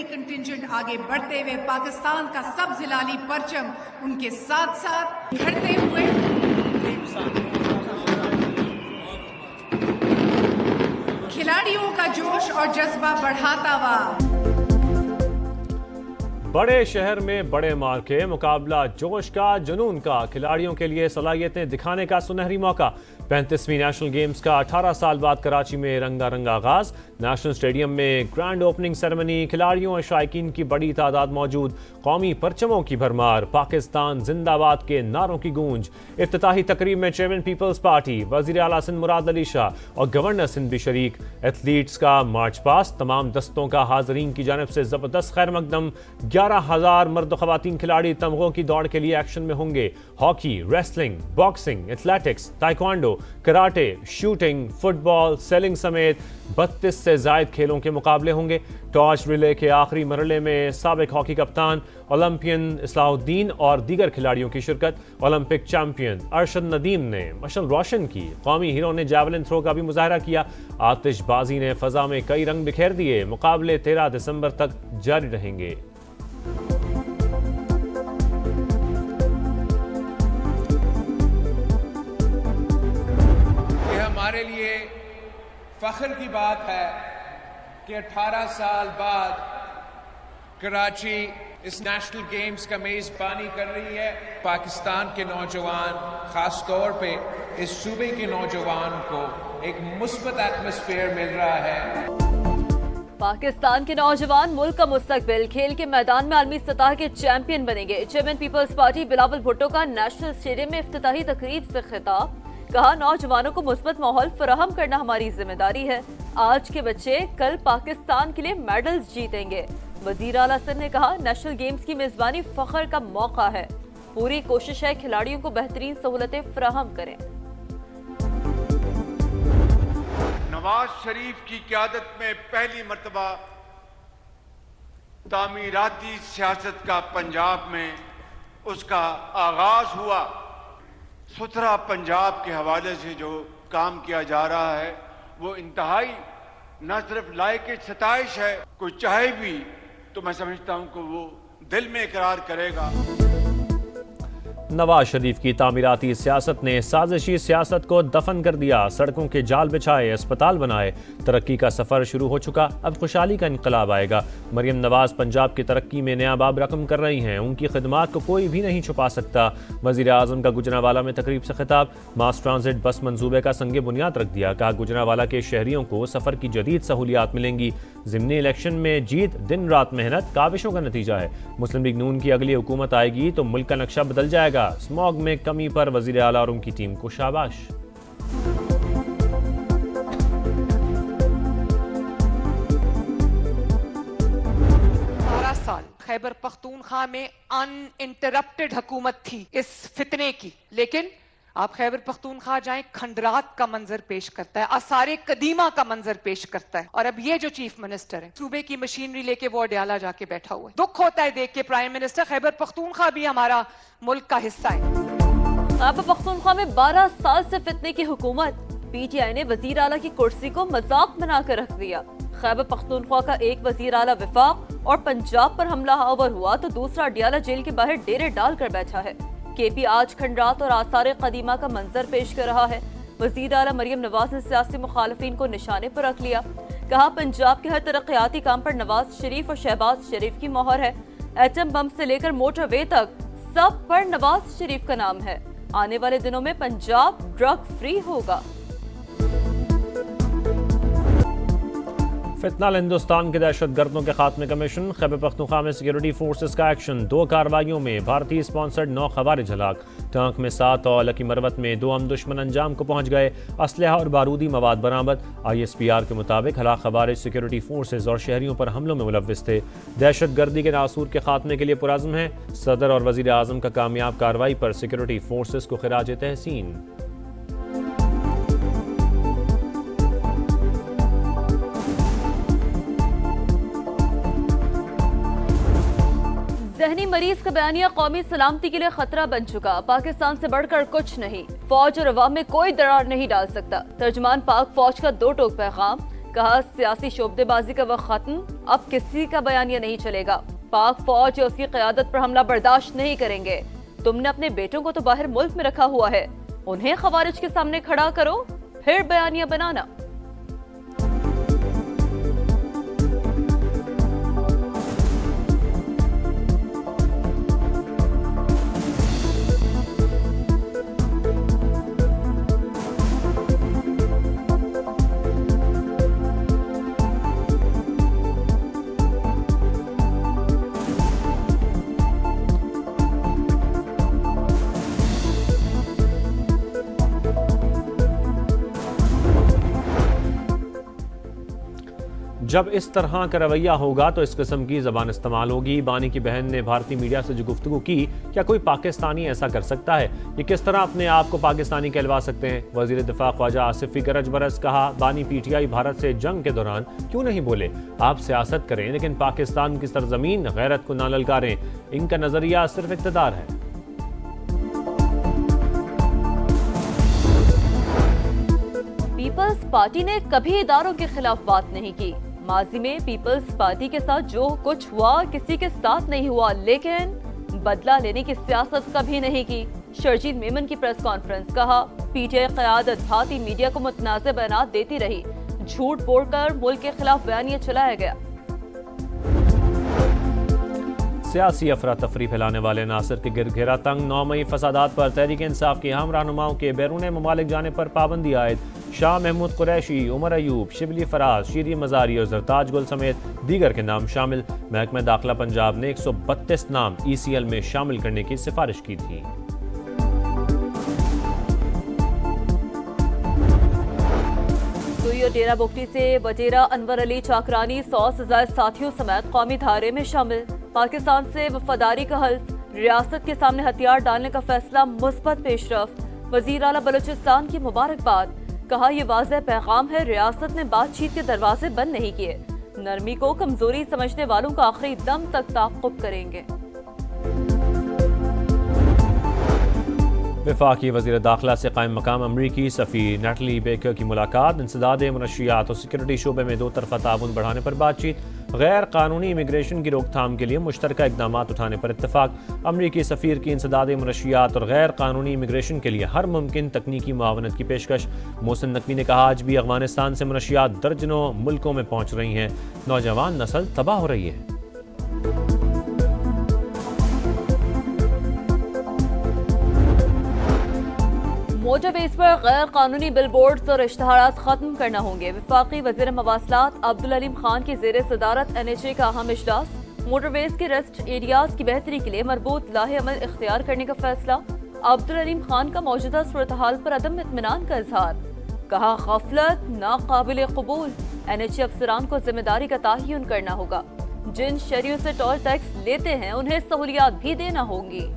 Contingent आगे बढ़ते हुए पाकिस्तान का सब जिलाली परचम उनके साथ साथ खड़ते हुए खिलाड़ियों का जोश और जज्बा बढ़ाता हुआ। बड़े शहर में बड़े मार्के, मुकाबला जोश का, जुनून का, खिलाड़ियों के लिए सलाहियतें दिखाने का सुनहरी मौका। 35वीं नेशनल गेम्स का 18 साल बाद कराची में रंगारंग आगाज। नेशनल स्टेडियम में ग्रैंड ओपनिंग सेरेमनी, खिलाड़ियों और शायकीन की बड़ी तादाद मौजूद। कौमी परचमों की भरमार, पाकिस्तान जिंदाबाद के नारों की गूंज। इफ्तिताही तकरीब में चेयरमैन पीपल्स पार्टी, वजीर आला सिंध मुराद अली शाह और गवर्नर सिंध भी शरीक। एथलीट्स का मार्च पास्ट, तमाम दस्तों का हाजरीन की जानिब से जबरदस्त खैर मकदम। 11,000 मर्द ख्वातीन खिलाड़ी तमगों की दौड़ के लिए एक्शन में होंगे। Hockey, wrestling, boxing, athletics, taekwondo, karate, shooting, football, selling समेत 32 से जायद खेलों के मुकाबले होंगे। टॉर्च रिले के आखिरी मरहले में साबिक हॉकी कप्तान ओलंपियन इस्लाहुद्दीन और दीगर खिलाड़ियों की शिरकत। ओलंपिक चैंपियन अरशद नदीम ने मशल रोशन की। कौमी हीरो ने जैवलिन थ्रो का भी मुजाहरा किया। आतिशबाजी ने फजा में कई रंग बिखेर दिए। मुकाबले 13 दिसंबर तक जारी रहेंगे। हमारे लिए फख्र की बात है कि 18 साल बाद कराची इस नेशनल गेम्स का मेज़बानी कर रही है। पाकिस्तान के नौजवान, ख़ास तौर पे इस सूबे के नौजवान को एक मुस्बत एटमॉस्फेयर मिल रहा है। पाकिस्तान के नौजवान मुल्क का मुस्तकबिल, खेल के मैदान में आलमी सतह के चैंपियन बनेंगे। Chairman peoples party Bilawal Bhutto का नेशनल स्टेडियम में इफ्तिताही तकरीब से खिताब। कहा, नौजवानों को मुस्बत माहौल फराहम करना हमारी जिम्मेदारी है। आज के बच्चे कल पाकिस्तान के लिए मेडल्स जीतेंगे। वजीर आला सिंध ने कहा, नेशनल गेम्स की मेजबानी फख्र का मौका है। पूरी कोशिश है खिलाड़ियों को बेहतरीन सहूलतें फराहम करें। नवाज शरीफ की क़यादत में पहली मर्तबा तामीराती सियासत का पंजाब में उसका आगाज हुआ। सुथरा पंजाब के हवाले से जो काम किया जा रहा है वो इंतहाई न सिर्फ लायक सताइश है, कोई चाहे भी तो मैं समझता हूं कि वो दिल में इकरार करेगा। नवाज शरीफ की तामीराती सियासत ने साजिशी सियासत को दफन कर दिया। सड़कों के जाल बिछाए, अस्पताल बनाए, तरक्की का सफर शुरू हो चुका, अब खुशहाली का इनकलाब आएगा। मरियम नवाज पंजाब की तरक्की में नया बाब रकम कर रही हैं। उनकी खिदमात को कोई भी नहीं छुपा सकता। वजीर आजम का गुजरांवाला में तकरीब से खिताब। मास ट्रांजिट बस मंसूबे का संगे बुनियाद रख दिया। कहा, गुजरांवाला के शहरियों को सफर की जदीद सहूलियात मिलेंगी। ज़िमनी इलेक्शन में जीत दिन रात मेहनत काविशों का नतीजा है। मुस्लिम लीग नून की अगली हुकूमत आएगी तो मुल्क का नक्शा बदल जाएगा। स्मॉग में कमी पर वजीर आला और उनकी टीम को शाबाश। 12 साल खैबर पख्तूनख्वा में अनइंटरप्टेड हुकूमत थी इस फितने की, लेकिन आप खैबर पख्तूनख्वा जाएं, खंडरात का मंजर पेश करता है, आसारे कदीमा का मंजर पेश करता है। और अब ये जो चीफ मिनिस्टर है, सूबे की मशीनरी लेके वो अडयाला जाके बैठा हुआ है। दुख होता है देख के प्राइम मिनिस्टर, खैबर पख्तूनख्वा भी हमारा मुल्क का हिस्सा है। खैबर पख्तूनख्वा में 12 साल से फितने की हुकूमत। पीटीआई ने वजीर आला की कुर्सी को मजाक बनाकर रख दिया। खैबर पख्तूनख्वा का एक वजीर आला विफाक और पंजाब पर हमला आवर हुआ तो दूसरा अडयाला जेल के बाहर डेरे डालकर बैठा है। केपी आज खंडरात और आसारे कदीमा का मंजर पेश कर रहा है। वजीर आला मरियम नवाज ने सियासी मुखालिफिन को निशाने पर रख लिया। कहा, पंजाब के हर तरक्याती काम पर नवाज शरीफ और शहबाज शरीफ की मोहर है। एटम बम से लेकर मोटरवे तक सब पर नवाज शरीफ का नाम है। आने वाले दिनों में पंजाब ड्रग फ्री होगा। फितनाल हिंदुस्तान के दहशत गर्दों के खात्मे का मिशन। खैबर पख्तूनख्वा में सिक्योरिटी फोर्सेस का एक्शन। 2 कार्रवाइयों में भारतीय स्पॉन्सर्ड 9 खवारिज हलाक। टांक में 7 और लकी मरवत में 2 दुश्मन अंजाम को पहुंच गए। असलहा और बारूदी मवाद बरामद। ISPR के मुताबिक हलाक खवारिज सिक्योरिटी फोर्सेस और शहरियों पर हमलों में मुलव्विस थे। दहशत गर्दी के नासूर के खात्मे के लिए पुरज़्म है। सदर और वजीर आजम का कामयाब कार्रवाई पर सिक्योरिटी फोर्सेस को खिराज तहसीन। ज़हनी मरीज का बयानिया कौमी सलामती के लिए खतरा बन चुका। पाकिस्तान से बढ़कर कुछ नहीं, फौज और अवाम में कोई दरार नहीं डाल सकता। तर्जुमान पाक फौज का 2 टोक पैगाम। کہا سیاسی شعبدےبازی کا وقت ختم، اب کسی کا بیانیہ نہیں چلے گا، پاک فوج یا اس کی قیادت پر حملہ برداشت نہیں کریں گے، تم نے اپنے بیٹوں کو تو باہر ملک میں رکھا ہوا ہے، انہیں خوارج کے سامنے کھڑا کرو پھر بیانیہ بنانا۔ جب اس طرح کا رویہ ہوگا تو اس قسم کی زبان استعمال ہوگی۔ بانی کی بہن نے بھارتی میڈیا سے جو گفتگو کی، کیا کوئی پاکستانی ایسا کر سکتا ہے؟ یہ کس طرح اپنے آپ کو پاکستانی کہلوا سکتے ہیں؟ وزیر دفاع خواجہ آصف فی گرج برس کہا، بانی پی ٹی آئی بھارت سے جنگ کے دوران کیوں نہیں بولے؟ آپ سیاست کریں لیکن پاکستان کی سرزمین غیرت کو نہ للکاریں، ان کا نظریہ صرف اقتدار ہے۔ پیپلز پارٹی نے کبھی اداروں کے خلاف بات نہیں کی، ماضی میں پیپلز پارٹی کے ساتھ جو کچھ ہوا کسی کے ساتھ نہیں ہوا، لیکن بدلہ لینے کی سیاست کبھی نہیں کی۔ شرجیل میمن کی پریس کانفرنس، کہا پی ٹی آئی قیادت بھارتی میڈیا کو متنازع بیانات دیتی رہی، جھوٹ بول کر ملک کے خلاف بیانیہ چلایا گیا۔ سیاسی افراتفری پھیلانے والے ناصر کے گرد گھیرا تنگ، 9 مئی فسادات پر تحریک انصاف کے اہم رہنماؤں کے بیرون ممالک جانے پر پابندی عائد، شاہ محمود قریشی، عمر ایوب، شبلی فراز، شیری مزاری اور زرتاج گل سمیت دیگر کے نام شامل۔ محکمہ داخلہ پنجاب نے 132 نام ای سی ایل میں شامل کرنے کی سفارش کی تھی۔ سوئی اور ڈیرہ بگٹی سے وزیرہ انور علی چاکرانی 100 سے زائد ساتھیوں سمیت قومی دھارے میں شامل۔ پاکستان سے وفاداری کا حلف، ریاست کے سامنے ہتھیار ڈالنے کا فیصلہ مثبت پیش رفت۔ وزیر اعلیٰ بلوچستان کی مبارکباد، کہا یہ واضح پیغام ہے ریاست نے بات چیت کے دروازے بند نہیں کیے، نرمی کو کمزوری سمجھنے والوں کا آخری دم تک تعاقب کریں گے۔ وفاقی وزیر داخلہ سے قائم مقام امریکی سفیر نیٹلی بیکر کی ملاقات، انسداد منشیات اور سیکورٹی شعبے میں دو طرفہ تعاون بڑھانے پر بات چیت، غیر قانونی امیگریشن کی روک تھام کے لیے مشترکہ اقدامات اٹھانے پر اتفاق۔ امریکی سفیر کی انسداد منشیات اور غیر قانونی امیگریشن کے لیے ہر ممکن تکنیکی معاونت کی پیشکش۔ محسن نقوی نے کہا، آج بھی افغانستان سے منشیات درجنوں ملکوں میں پہنچ رہی ہیں، نوجوان نسل تباہ ہو رہی ہے۔ موٹر ویز پر غیر قانونی بل بورڈز اور اشتہارات ختم کرنا ہوں گے۔ وفاقی وزیر مواصلات عبدالعلیم خان کی زیر صدارت NHA کا اہم اجلاس، موٹر ویز کے ریسٹ ایریاز کی بہتری کے لیے مربوط لاہ عمل اختیار کرنے کا فیصلہ۔ عبدالعلیم خان کا موجودہ صورتحال پر عدم اطمینان کا اظہار، کہا غفلت ناقابل قبول، NHA افسران کو ذمہ داری کا تعین کرنا ہوگا، جن شہریوں سے ٹول ٹیکس لیتے ہیں انہیں سہولیات بھی دینا ہوں گی۔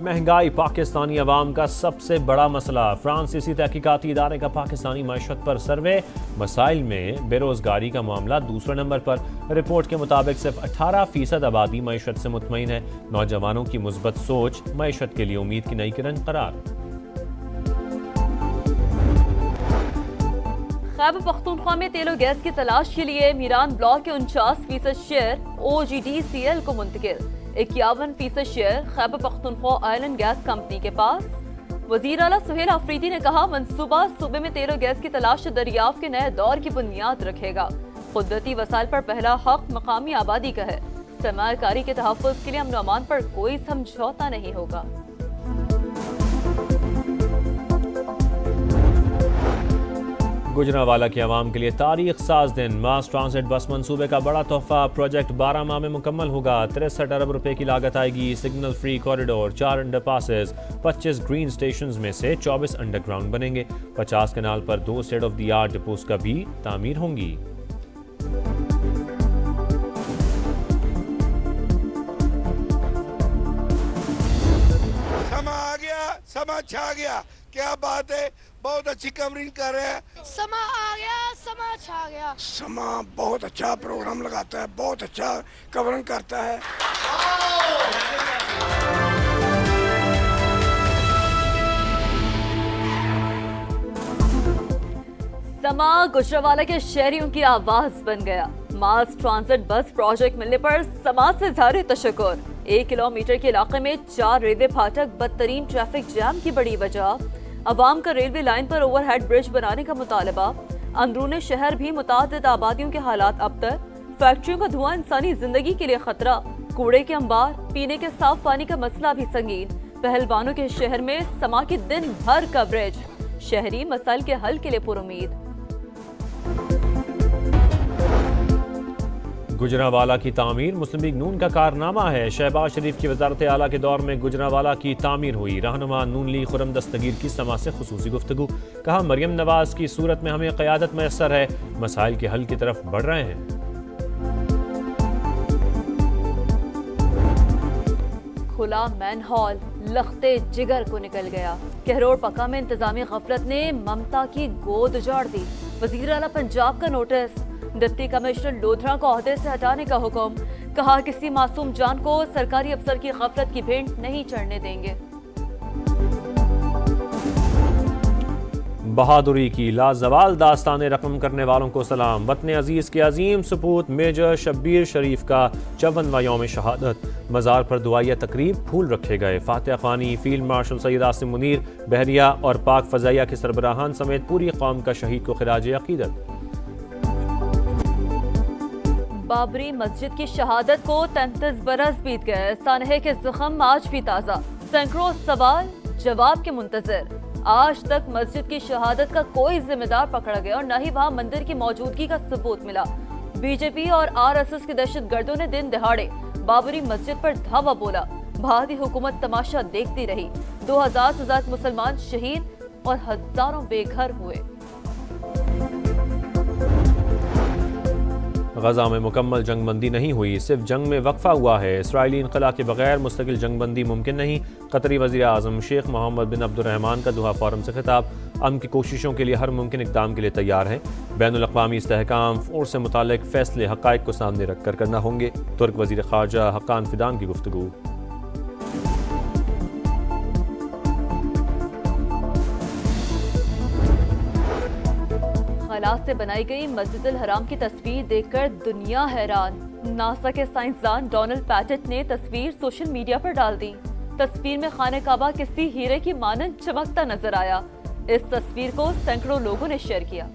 مہنگائی پاکستانی عوام کا سب سے بڑا مسئلہ، فرانسیسی تحقیقاتی ادارے کا پاکستانی معیشت پر سروے، مسائل میں بے روزگاری کا معاملہ دوسرے نمبر پر۔ رپورٹ کے مطابق صرف 18% آبادی معیشت سے مطمئن ہے، نوجوانوں کی مثبت سوچ معیشت کے لیے امید کی نئی کرن قرار۔ خیبر پختونخوا میں تیل و گیس کی تلاش کے لیے میران بلاک کے 49% شیئر OGDCL کو منتقل، 51% share Khyber Pakhtunkhwa oil and gas company کے پاس۔ وزیر اعلیٰ سہیل آفریدی نے کہا، منصوبہ صوبے میں تیل و گیس کی تلاش دریافت کے نئے دور کی بنیاد رکھے گا۔ قدرتی وسائل پر پہلا حق مقامی آبادی کا ہے، سرمایہ کاری کے تحفظ کے لیے امن و امان پر کوئی سمجھوتا نہیں ہوگا۔ گجرانوالہ کی عوام کے لیے تاریخ ساز دن، ماس ٹرانزٹ بس منصوبے کا بڑا تحفہ، پروجیکٹ 12 ماہ میں مکمل ہوگا، 63 ارب روپے کی لاگت آئے گی، signal free corridor, 4 under passes, 25 green stations میں سے 24 انڈر گراؤنڈ بنیں گے، 50 کنال پر 2 state of the art deposits کا بھی تعمیر ہوں گی۔ سما آ گیا، سما چھا گیا، کیا بات ہے، بہت اچھی کورنگ کر رہے ہیں۔ سما آ گیا، سما چھا گیا۔ سما بہت اچھا پروگرام لگاتا ہے، بہت اچھا کورنگ کرتا ہے۔ समा गुजरावाला के शहरियों की आवाज बन गया। मास ट्रांजिट बस प्रोजेक्ट मिलने पर समाज से इज़हार तशक्कुर। 1 किलोमीटर के इलाके में 4 रेलवे फाटक बदतरीन ट्रैफिक जैम की बड़ी वजह। अवाम का रेलवे लाइन पर ओवरहेड ब्रिज बनाने का मुतालबा। अंदरूनी शहर भी मुतादिद आबादियों के हालात अबतर। फैक्ट्रियों का धुआं इंसानी जिंदगी के लिए खतरा। कूड़े के अंबार, पीने के साफ पानी का मसला भी संगीन। पहलवानों के शहर में समा की दिन भर कवरेज। शहरी मसाइल के हल के लिए पुरुमीद। गुजरावाला की तामीर मुस्लिम लीग नून का कारनामा है। शहबाज शरीफ की वजारत आला के दौर में गुजरावाला की तामीर हुई। रहनुमा नून लीग खुर्रम दस्तगीर की समा से खुसूसी गुफ्तगू। कहा, मरियम नवाज की सूरत में हमें क़यादत मैसर है, मसाइल के हल की तरफ बढ़ रहे हैं। खुला मैन हॉल लखते जिगर को निकल गया। कहरोड़ पक्का में इंतजामी गफलत ने ममता की गोद उजाड़ दी। वजीर आला पंजाब का नोटिस। डिप्टी कमिश्नर लोधरा को ओहदे से हटाने का हुक्म। कहा, किसी मासूम जान को सरकारी अफसर की गफलत की भेंट नहीं चढ़ने देंगे। बहादुरी की लाजवाल दास्तानें रकम करने वालों को सलाम। वतन अजीज के अजीम सपूत मेजर शब्बीर शरीफ का 54वां यौम शहादत। मज़ार पर दुआया तकरीब, फूल रखे गए। फातिहा ख्वानी, फील्ड मार्शल सैयद आसिम मुनीर, बहरिया और पाक फजाइया के सरबराहान समेत पूरी कौम का शहीद को खिराज अकीदत। बाबरी मस्जिद की शहादत को 33 बरस बीत गए। सानहे के जख्म आज भी ताज़ा। सैकड़ों सवाल जवाब के मुंतजर। आज तक मस्जिद की शहादत का कोई जिम्मेदार पकड़ा गया और न ही वहां मंदिर की मौजूदगी का सबूत मिला। बीजेपी और आरएसएस के दहशतगर्दों ने दिन दहाड़े बाबरी मस्जिद पर धावा बोला। भारतीय हुकूमत तमाशा देखती रही। 2000 से ज्यादा मुसलमान शहीद और हजारों बेघर हुए। गजा में मुकम्मल जंगबंदी नहीं हुई, सिर्फ जंग में वक्फा हुआ है। इसराइली इनक़ला के बगैर मुस्तकिल जंगबंदी मुमकिन नहीं। कतरी वज़ीर आज़म शेख मोहम्मद बिन अब्दुर्रहमान का दोहा फोरम से खिताब। अमन की कोशिशों के लिए हर मुमकिन इक़दाम के लिए तैयार है। बैनुल अक़वामी इस्तेहकाम फ़ोर्स से मुताल्लिक़ फ़ैसले हक़ाइक़ को सामने रख कर करना होंगे। तुर्क वज़ीर ख़ारजा हक़ान फ़िदान की गुफ्तगू। खलास से बनाई गई मस्जिदुल हराम की तस्वीर देखकर दुनिया हैरान। नासा के साइंसदान डोनाल्ड पैटेट ने तस्वीर सोशल मीडिया पर डाल दी। तस्वीर में खाने काबा किसी हीरे की मानंद चमकता नजर आया। इस तस्वीर को सैकड़ों लोगों ने शेयर किया।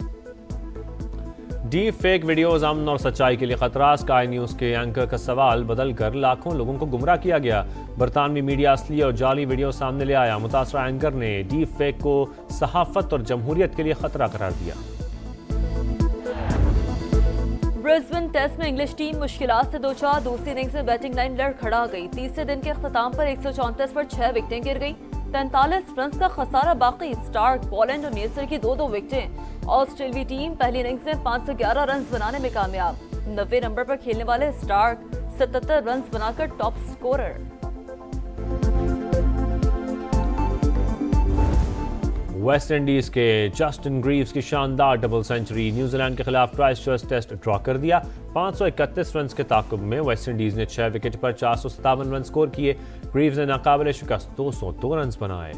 डीप फेक वीडियोज अमन और सच्चाई के लिए खतरा। स्काई न्यूज के एंकर का सवाल बदल कर लाखों लोगों को गुमराह किया गया। बरतानवी मीडिया असली और जाली वीडियो सामने ले आया। मुतासरा एंकर ने डीप फेक को सहाफत और जमहूरियत के लिए खतरा करार दिया। ब्रिस्बेन टेस्ट में इंग्लिश टीम मुश्किलात से दो चार। दूसरी इनिंग्स में बैटिंग लाइन लड़खड़ा गई। तीसरे दिन के अख्ताम पर 134 पर 6 विकेटें गिर गई। 43 रन का खसारा बाकी। स्टार्क, बॉलैंड और नेसर की 2-2 विकेटें। ऑस्ट्रेलियाई टीम पहली इनिंग्स में 511 रन बनाने में कामयाब। 90 नंबर पर खेलने वाले स्टार्क 77 रन बनाकर टॉप स्कोरर। वेस्ट इंडीज के जस्टिन ग्रीव्स की शानदार डबल सेंचुरी। न्यूजीलैंड के खिलाफ क्राइस्टचर्च टेस्ट ड्रॉ कर दिया। 531 रन के ताक़ुब में वेस्ट इंडीज ने 6 विकेट पर 457 रन स्कोर किए। ग्रीव्स ने नाकाबिले शिकस्त 202 रन बनाए।